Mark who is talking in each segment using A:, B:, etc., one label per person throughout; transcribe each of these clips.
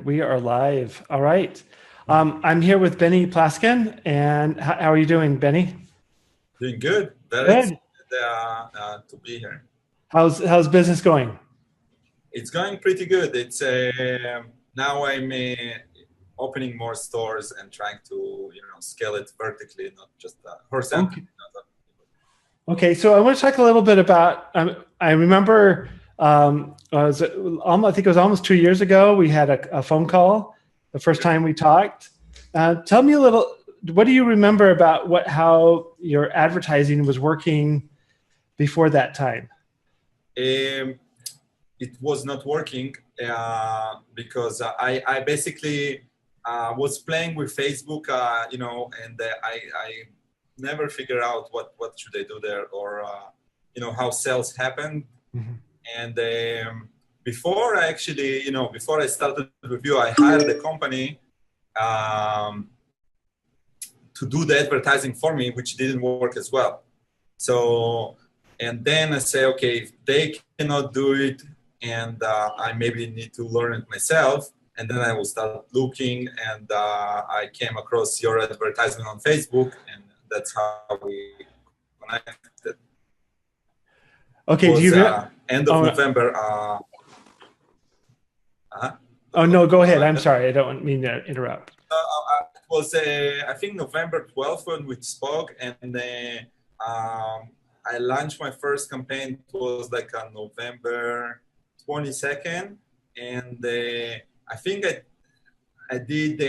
A: And we are live. All right. I'm here with Benny Plaskin. And how are you doing, Benny?
B: Doing good. Very excited
A: Good.
B: to be here.
A: How's business going?
B: It's going pretty good. It's now I'm opening more stores and trying to scale it vertically, not just horizontally.
A: Okay. Okay. So I want to talk a little bit about. I remember. I think it was almost 2 years ago. We had a phone call. The first time we talked. Tell me a little. What do you remember about how your advertising was working before that time?
B: It was not working because I basically was playing with Facebook, and I never figured out what should I do there, or how sales happen.
A: Mm-hmm.
B: And before before I started with you, I hired a company to do the advertising for me, which didn't work as well. So, and then I say, okay, if they cannot do it, and I maybe need to learn it myself, and then I will start looking, and I came across your advertisement on Facebook, and that's how we connected.
A: Okay,
B: It was
A: do you
B: end of November.
A: Oh no, go ahead. I'm sorry, I don't mean to interrupt.
B: It was I think November 12th when we spoke, and I launched my first campaign. It was like on November 22nd, and I think I did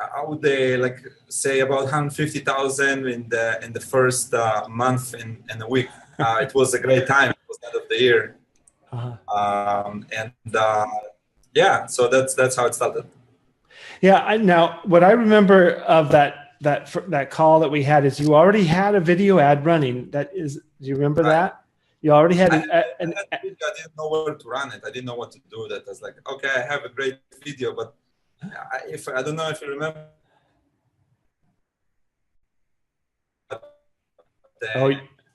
B: I would like say about 150,000 in the first month in a week. It was a great time. It was the end of the year, yeah. So that's how it started.
A: Yeah. Now, what I remember of that call that we had is you already had a video ad running. Do you remember that? You already had
B: I didn't know where to run it. I didn't know what to do. That I was like, okay, I have a great video, but I don't know if you remember.
A: Oh,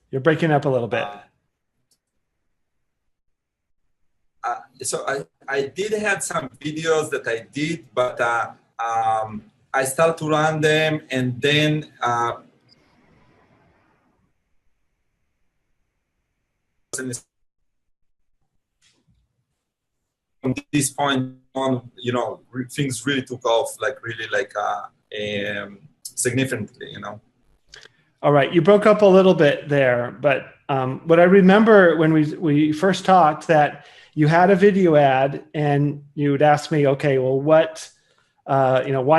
A: you're breaking up a little bit.
B: So I did have some videos that I did, but I started to run them, and then from this point on, things really took off, significantly.
A: All right, you broke up a little bit there, but what I remember when we first talked, that you had a video ad, and you would ask me, okay, well, why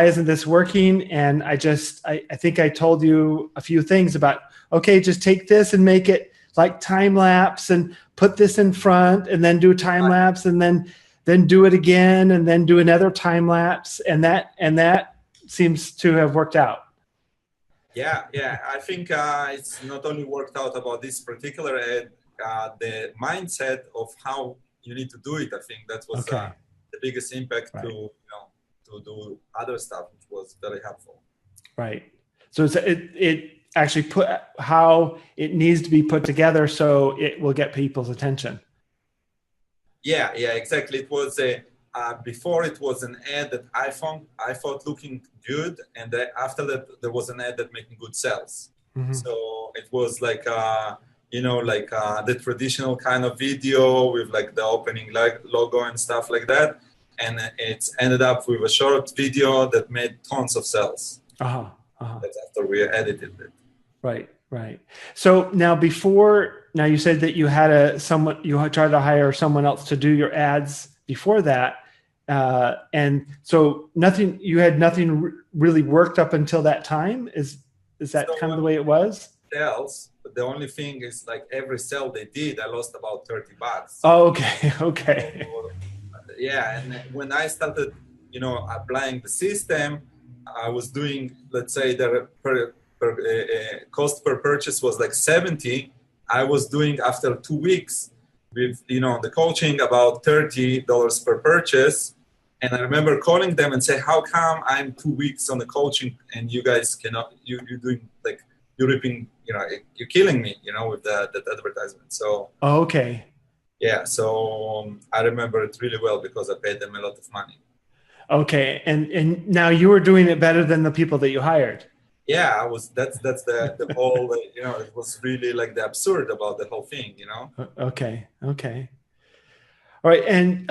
A: isn't this working? And I think I told you a few things about, okay, just take this and make it like time lapse, and put this in front, and then do a time lapse, and then do it again, and then do another time lapse, and that seems to have worked out.
B: Yeah. I think it's not only worked out about this particular ad, the mindset of how you need to do it. I think that was the biggest impact, right, to do other stuff, which was very helpful.
A: Right. So it actually put how it needs to be put together so it will get people's attention.
B: Yeah, exactly. It was before it was an ad that I thought looking good, and after that there was an ad that making good sales. Mm-hmm. So it was like the traditional kind of video with like the opening logo and stuff like that, and it's ended up with a short video that made tons of sales. That's after we edited it.
A: Right. So now you said that you had you tried to hire someone else to do your ads before that. And so you had nothing really worked up until that time. Is that kind of the way it was?
B: Sales, but the only thing is, like, every sale they did, I lost about $30.
A: Oh, okay.
B: So, yeah. And when I started, applying the system, I was doing, let's say the cost per purchase was like 70. I was doing after 2 weeks with, the coaching about $30 per purchase. And I remember calling them and say, how come I'm 2 weeks on the coaching and you guys cannot, you're doing like, you're ripping, you're killing me, with that advertisement. So.
A: Okay.
B: Yeah, so I remember it really well because I paid them a lot of money.
A: Okay, and now you were doing it better than the people that you hired.
B: Yeah, I was. That's the whole. You know, it was really like the absurd about the whole thing. You know.
A: Okay, okay, all right. And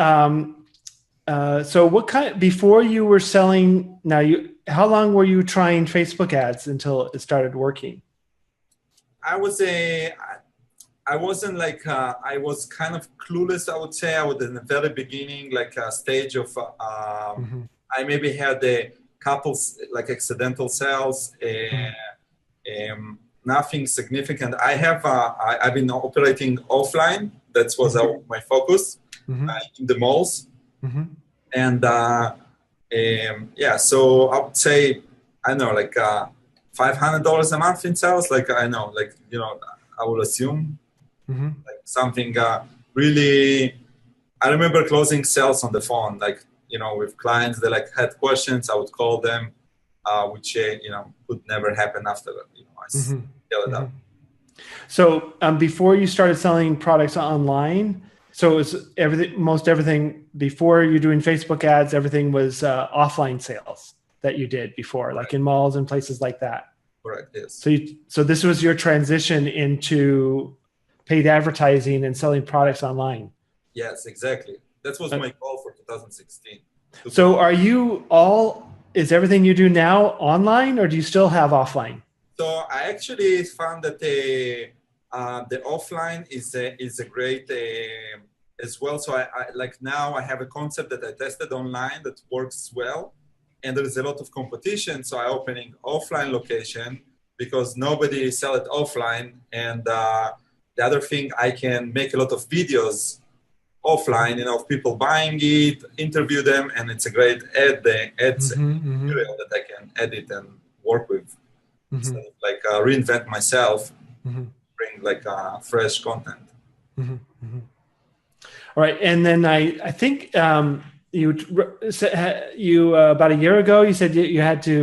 A: so, what kind before you were selling? Now, how long were you trying Facebook ads until it started working?
B: I was a. I wasn't like. I was kind of clueless. I would say I was in the very beginning, like a stage of.
A: Hmm.
B: I maybe had a couple like accidental sales.
A: Hmm.
B: Nothing significant. I've been operating offline. That was
A: Hmm.
B: my focus
A: Hmm.
B: in the malls,
A: Hmm.
B: and yeah. So I would say I don't know like $500 a month in sales. Like I know, like you know, I would assume
A: Hmm.
B: like something really. I remember closing sales on the phone, like you know, with clients that like had questions. I would call them, which you know could never happen after that. You know, I
A: Hmm.
B: scale it
A: Hmm.
B: up.
A: So, before you started selling products online, so it was everything, most everything before you're doing Facebook ads, everything was offline sales that you did before, like
B: Correct.
A: in malls and places like that.
B: Correct. Yes.
A: So this was your transition into paid advertising and selling
B: Right.
A: products online.
B: Yes, exactly. That was
A: Uh,
B: my goal for 2016 to go.
A: So is everything you do now online or do you still have offline?
B: So I actually found that the offline is a great as well. So I like now I have a concept that I tested online that works well, and there is a lot of competition. So I opening offline location because nobody sell it offline, and the other thing I can make a lot of videos offline, you know, of people buying it, interview them, and it's a great ads
A: Hmm. Hmm.
B: material that I can edit and work with.
A: Hmm.
B: Instead of like reinvent myself,
A: Hmm.
B: bring like fresh content.
A: Hmm. Hmm. All right, and then I think you about a year ago you said you had to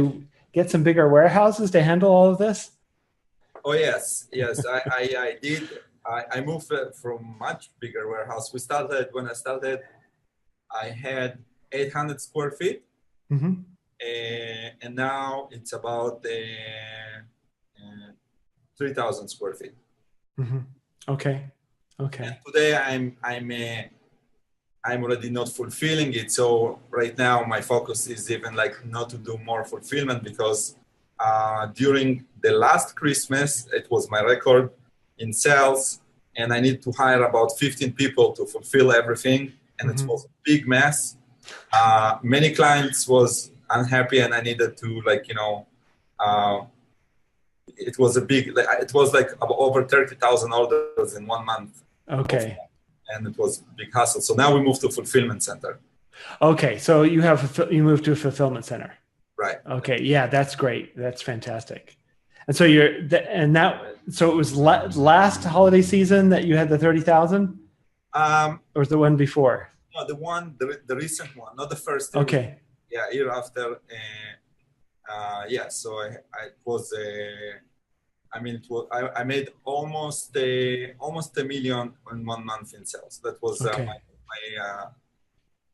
A: get some bigger warehouses to handle all of this.
B: Oh yes, yes, I did. I moved from much bigger warehouse. We started when I started. I had 800 square feet,
A: Hmm.
B: and now it's about 3,000 square feet.
A: Hmm. Okay,
B: And
A: okay.
B: today I'm already not fulfilling it. So right now my focus is even like not to do more fulfillment because during the last Christmas it was my record in sales, and I need to hire about 15 people to fulfill everything, and it
A: Hmm.
B: was a big mess. Many clients was unhappy, and I needed to like you know. It was a big. It was like over 30,000 orders in 1 month, of,
A: Okay,
B: and it was a big hassle. So now we moved to fulfillment center.
A: okay. So you moved to a fulfillment center.
B: Right.
A: Okay, yeah, that's great. That's fantastic. And so so it was last holiday season that you had the 30,000,
B: Um,
A: or was the one before?
B: no, the recent one, not the first year.
A: Okay.
B: Yeah, year after. Yeah, so I was. I mean, I made almost a million in 1 month in sales. That was
A: Okay.
B: my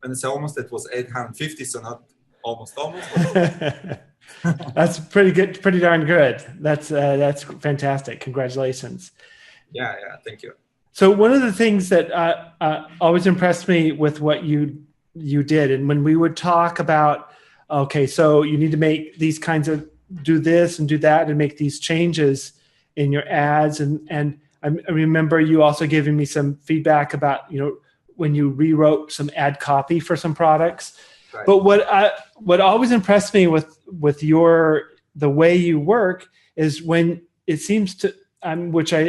B: when I say almost, it was 850. So not almost, but
A: That's pretty good, pretty darn good. That's fantastic. Congratulations.
B: yeah. Thank you.
A: So one of the things that always impressed me with what you did, and when we would talk about, okay, so you need to make these kinds of do this and do that and make these changes in your ads, and I remember you also giving me some feedback about when you rewrote some ad copy for some products.
B: Right.
A: But what always impressed me with the way you work is when it seems to, which I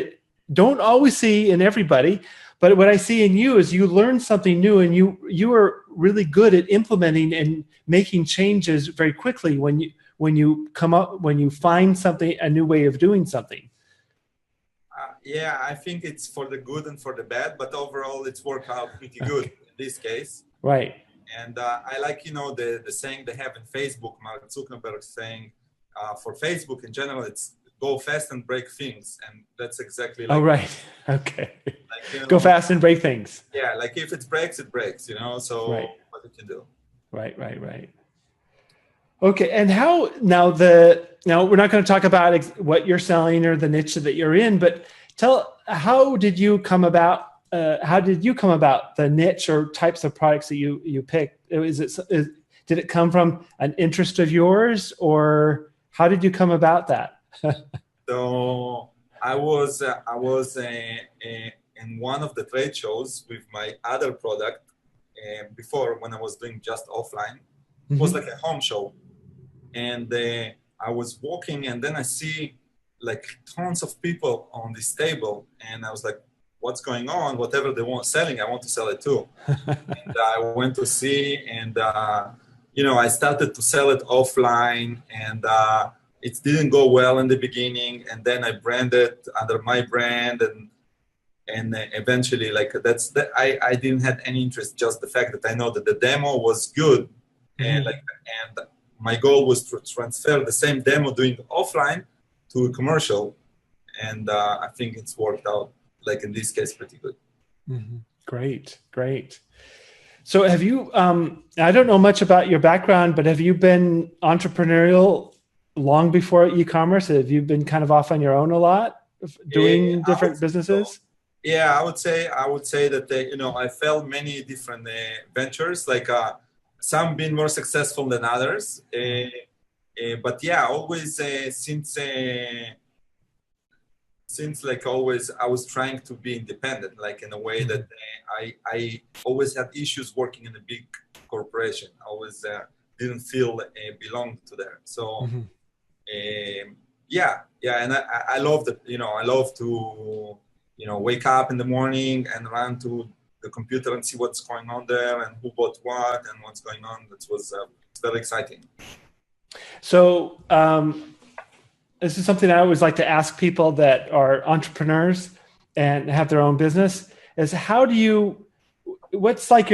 A: don't always see in everybody, but what I see in you is you learn something new, and you are really good at implementing and making changes very quickly when you find something, a new way of doing something.
B: Yeah, I think it's for the good and for the bad, but overall it's worked out pretty good
A: Okay.
B: in this case.
A: Right.
B: And I like, the saying they have in Facebook, Mark Zuckerberg saying for Facebook in general, it's go fast and break things. And that's exactly
A: Oh,
B: like,
A: right. Okay.
B: like,
A: Go fast and break things.
B: yeah, like if it breaks, it breaks, so
A: Right.
B: what you can do.
A: Right. Okay. And how now we're not going to talk about what you're selling or the niche that you're in, but how did you come about the niche or types of products that you picked? Did it come from an interest of yours, or how did you come about that?
B: So I was in one of the trade shows with my other product before, when I was doing just offline. It was like a home show, and I was walking, and then I see like tons of people on this table, and I was like, "What's going on? Whatever they want selling, I want to sell it too." And I went to see, and I started to sell it offline, and it didn't go well in the beginning, and then I branded under my brand, and eventually, like I didn't have any interest, just the fact that I know that the demo was good, and my goal was to transfer the same demo doing offline to a commercial, and I think it's worked out, like in this case, pretty good.
A: Mm-hmm. Great. So have you, I don't know much about your background, but have you been entrepreneurial long before e-commerce? Have you been kind of off on your own a lot, doing different businesses?
B: So. Yeah, I would say that, I failed many different ventures, like some been more successful than others. But yeah, always since like always, I was trying to be independent, like in a way that I always had issues working in a big corporation. I always didn't feel belonged to there. So yeah, and I love that. I love to wake up in the morning and run to the computer and see what's going on there and who bought what and what's going on. That was very exciting.
A: So this is something I always like to ask people that are entrepreneurs and have their own business is what's like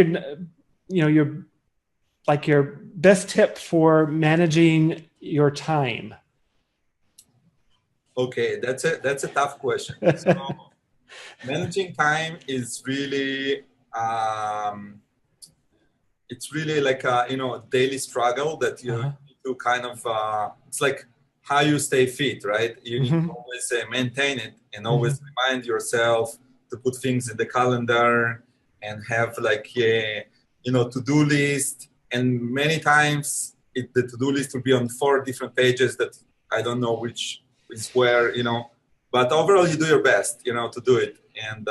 A: your best tip for managing your time?
B: Okay, that's a tough question. So managing time is really it's really like a daily struggle that you need to kind of it's like how you stay fit, right? You need to always maintain it and always remind yourself to put things in the calendar and have like to-do list. And many times the to-do list will be on 4 different pages that I don't know which is where, but overall you do your best, to do it. And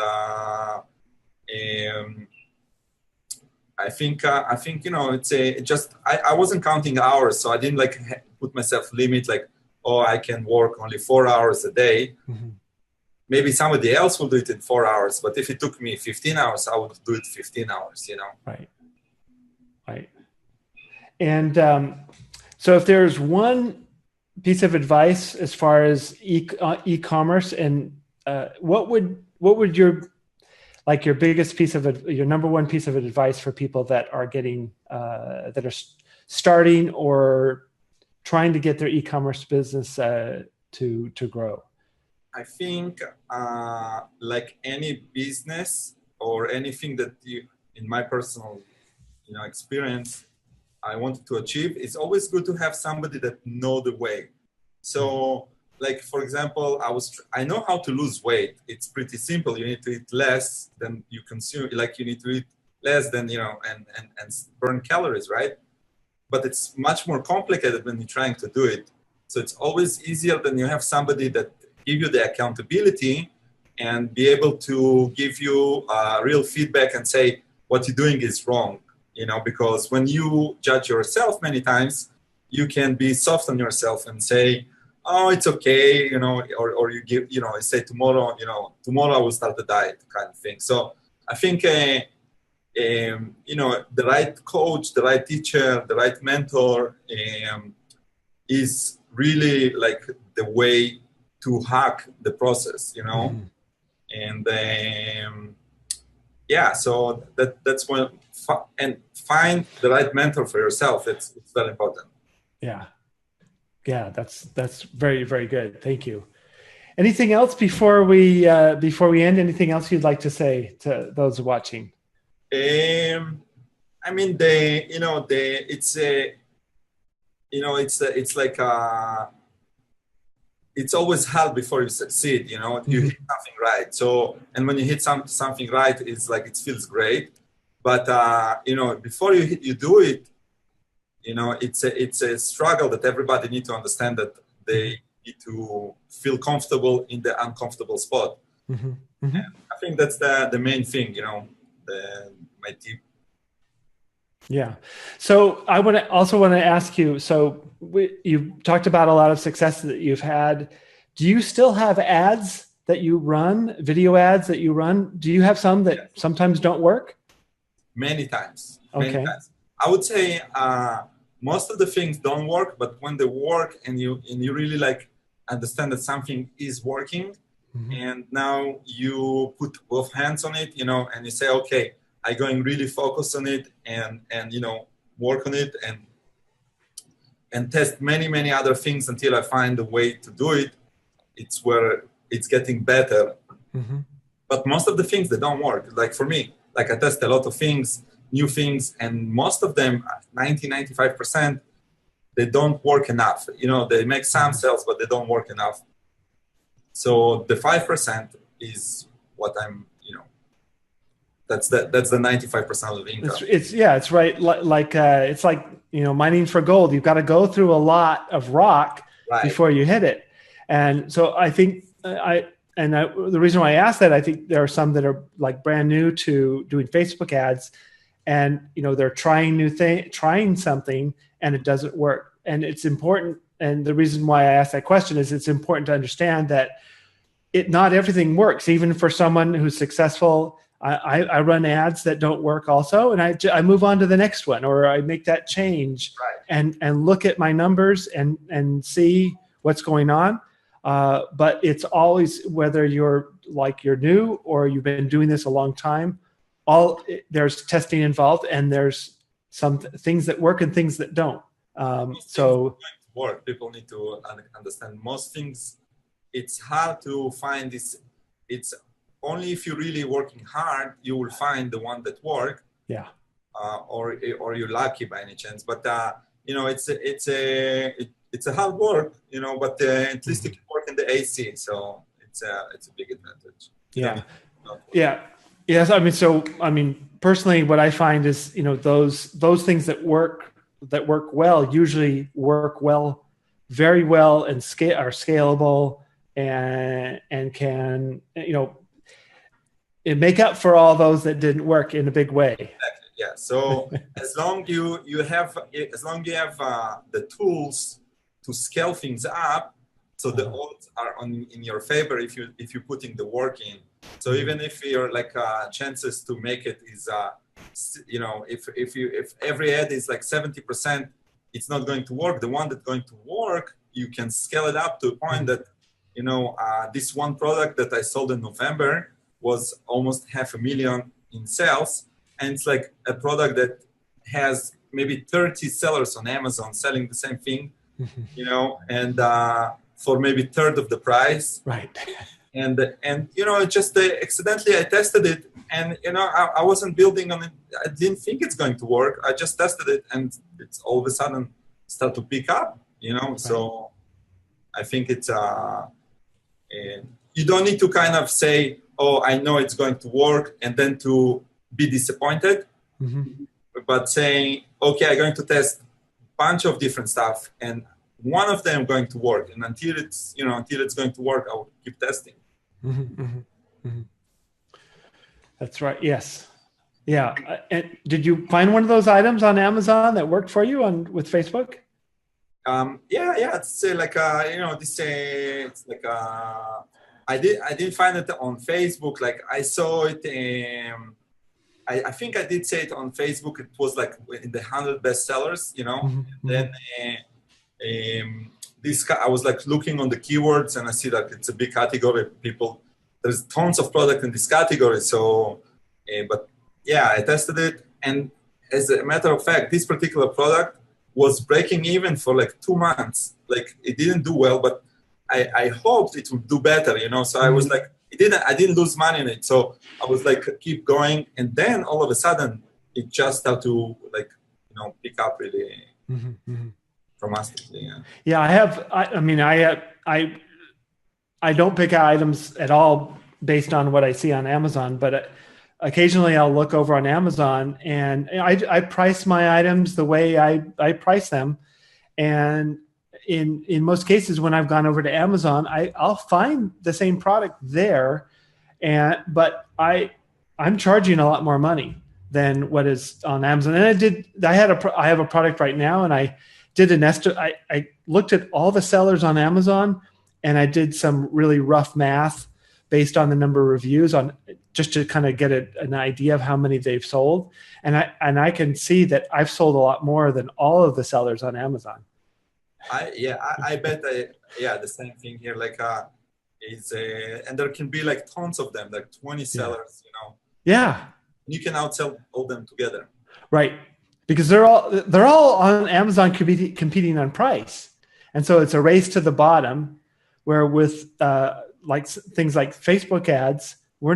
B: I think it's just I wasn't counting hours, so I didn't like put myself limit like, oh, I can work only 4 hours a day. Maybe somebody else will do it in 4 hours, but if it took me 15 hours, I would do it 15 hours.
A: Right. And so if there's one piece of advice as far as e-commerce, and what would your biggest piece of your number one piece of advice for people that are that are starting or trying to get their e-commerce business to grow?
B: I think like any business or anything that in my personal experience, I wanted to achieve, it's always good to have somebody that know the way. So like, for example, I know how to lose weight. It's pretty simple. You need to eat less than you consume. Like you need to eat less than, and burn calories, right? But it's much more complicated when you're trying to do it. So it's always easier when you have somebody that give you the accountability and be able to give you real feedback and say what you're doing is wrong. Because when you judge yourself many times, you can be soft on yourself and say, oh, it's okay, or you give, say tomorrow I will start the diet kind of thing. So I think, the right coach, the right teacher, the right mentor is really like the way to hack the process, and so that's when and find the right mentor for yourself. It's very important.
A: Yeah. Yeah, that's very, very good. Thank you. Anything else before we end? Anything else you'd like to say to those watching?
B: I mean, the you know the it's a it's like it's always hard before you succeed. You know, you hit something right. So, and when you hit something right, it's like it feels great. But before you do it, it's a struggle that everybody need to understand that they need to feel comfortable in the uncomfortable spot.
A: Mm-hmm. Mm-hmm.
B: And I think that's the main thing. My tip.
A: Yeah. So I also want to ask you, so you talked about a lot of success that you've had. Do you still have ads that you run, video ads that you run? Do you have some that sometimes don't work?
B: Many times.
A: Okay.
B: Many times. I would say most of the things don't work, but when they work and you really like understand that something is working, and now you put both hands on it, and you say, okay, I'm going really focus on it and work on it and test many other things until I find a way to do it. It's where it's getting better.
A: Mm-hmm.
B: But most of the things, they don't work. Like for me, like I test a lot of things, new things, and most of them, 95%, they don't work enough. They make some sales, but they don't work enough. So the 5% is what I'm, that's the 95% of the income.
A: It's right. It's like, mining for gold. You've got to go through a lot of rock before you hit it. And so I think the reason why I asked that, I think there are some that are like brand new to doing Facebook ads, and they're trying something and it doesn't work. And it's important. And the reason why I asked that question is it's important to understand that not everything works. Even for someone who's successful, I run ads that don't work also, and I move on to the next one, or I make that change and look at my numbers and see what's going on. But it's always, whether you're new or you've been doing this a long time, there's testing involved, and there's some things that work and things that don't. So
B: work. People need to understand most things. It's hard to find this. It's only if you're really working hard, you will find the one that work.
A: Yeah.
B: Or you're lucky by any chance. But it's a hard work. But at least you can work in the AC, so it's a big advantage.
A: Yeah. Yeah. Yes. I mean, personally, what I find is, those things that work well usually work well, very well, and are scalable, and can, it make up for all those that didn't work in a big way.
B: Exactly. Yeah. So as long you have the tools to scale things up, so the odds are in your favor if you're putting the work in. So even if your chances to make it is if every ad is like 70%, it's not going to work. The one that's going to work, you can scale it up to a point that this one product that I sold in November was almost $500,000 in sales, and it's like a product that has maybe 30 sellers on Amazon selling the same thing, and for maybe third of the price.
A: Right.
B: And just accidentally I tested it, and I wasn't building on it. I didn't think it's going to work. I just tested it, and it's all of a sudden start to pick up. Right. So I think it's you don't need to kind of say, oh, I know it's going to work, and then to be disappointed. But saying, okay, I'm going to test a bunch of different stuff, and one of them going to work, and until it's going to work, I will keep testing.
A: That's right. Yes. Yeah. And did you find one of those items on Amazon that worked for you with Facebook?
B: Yeah. It's like this. It's like I didn't find it on Facebook. Like I saw it. I think I did say it on Facebook. It was like in the 100 bestsellers. Then I was like looking on the keywords, and I see that it's a big category. There's tons of product in this category. So, but yeah, I tested it, and as a matter of fact, this particular product was breaking even for like 2 months. Like it didn't do well, but I hoped it would do better, you know. So I was like, I didn't lose money in it. So I was like, keep going. And then all of a sudden it just started to like, you know, pick up really dramatically. Yeah.
A: Yeah, I don't pick items at all based on what I see on Amazon, but occasionally I'll look over on Amazon and I price my items the way I price them. And in most cases, when I've gone over to Amazon, I'll find the same product there, but I'm charging a lot more money than what is on Amazon. And I have a product right now, and I did I looked at all the sellers on Amazon, and I did some really rough math based on the number of reviews on just to kind of get an idea of how many they've sold. And I can see that I've sold a lot more than all of the sellers on Amazon.
B: I bet the same thing here. Like and there can be like tons of them, like 20 sellers, you know.
A: Yeah.
B: You can outsell all them together.
A: Right. Because they're all on Amazon competing on price. And so it's a race to the bottom, where with like things like Facebook ads, we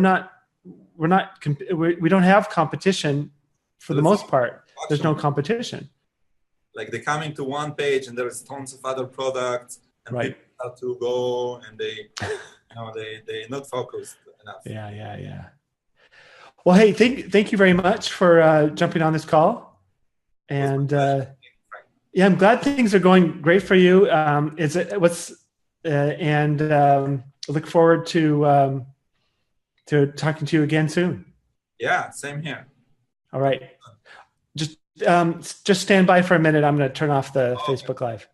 A: don't have competition for the most part. There's no competition.
B: Like they come into one page and there's tons of other products, and people have to go, and they they're not focused enough.
A: Yeah. Well, hey, thank you very much for jumping on this call. And I'm glad things are going great for you. I look forward to talking to you again soon.
B: Yeah, same here.
A: All right. Just stand by for a minute. I'm going to turn off the Facebook Live.